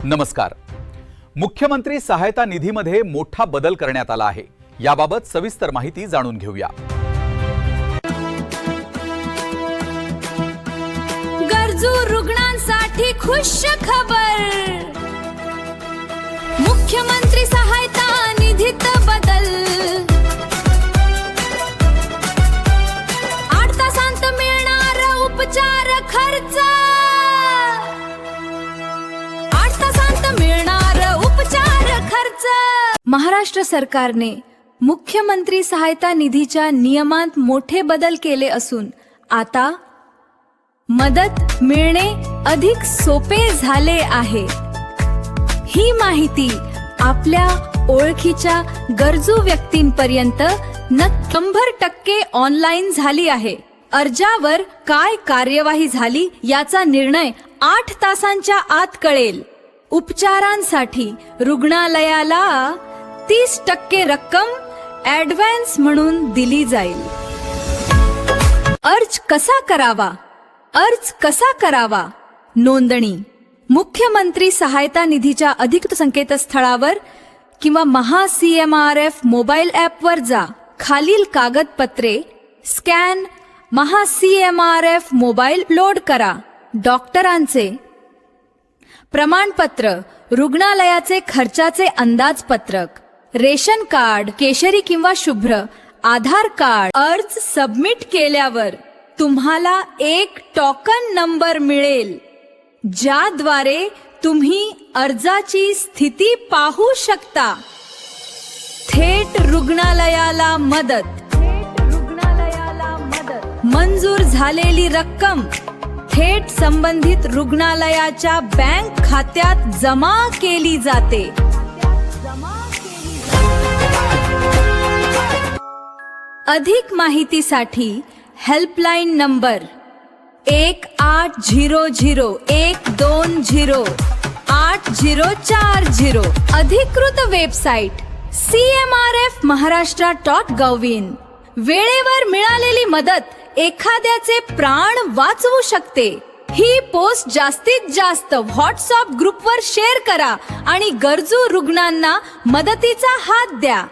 नमस्कार. मुख्यमंत्री सहायता निधीमध्ये मोठा बदल करण्यात आला आहे. याबाबत सविस्तर माहिती जाणून घेऊया. गरजू रुग्णांसाठी खुश खबर. मुख्यमंत्री सहायता निधीत बदल. 8 तासांत मिळणार उपचार खर्च. 8 तासांत मिळणार उपचार खर्च. महाराष्ट्र सरकारने मुख्यमंत्री सहायता निधीच्या नियमांत मोठे बदल केले असून आता मदत मिळणे अधिक सोपे झाले आहे. ही माहिती आपल्या ओळखीच्या गरजू व्यक्तींपर्यंत 100% ऑनलाईन झाली आहे. अर्जावर काय कार्यवाही झाली याचा निर्णय 8 तासांच्या आत कळेल. उपचारांसाठी रुग्णालयाला 30% रक्कम ॲडव्हान्स म्हणून दिली जाईल. अर्ज कसा करावा? अर्ज कसा करावा? नोंदणी मुख्यमंत्री सहायता निधीच्या अधिकृत संकेतस्थळावर किंवा MahaCMRF मोबाईल ॲपवर जा. खालील कागदपत्रे स्कॅन MahaCMRF मोबाईल लोड करा. डॉक्टरांचे प्रमाणपत्र, रुग्णालयाचे खर्चाचे अंदाजपत्रक, रेशन कार्ड केशरी किंवा शुभ्र, आधार कार्ड. अर्ज सबमिट केल्यावर तुम्हाला एक टोकन नंबर मिळेल ज्याद्वारे तुम्ही अर्जाची स्थिती पाहू शकता. थेट रुग्णालयाला मदत. मंजूर झालेली रक्कम थेट संबंधित रुग्णालयाच्या बँक खात्यात जमा केली जाते. अधिक माहितीसाठी हेल्पलाईन नंबर 1800-120-8040. अधिकृत वेबसाईट cmrfmaharashtra.gov. वेळेवर मिळालेली मदत एखाद्याचे प्राण वाचवू शकते. ही पोस्ट जास्तीत जास्त व्हॉट्सअप ग्रुपवर शेअर करा आणि गरजू रुग्णांना मदतीचा हात द्या.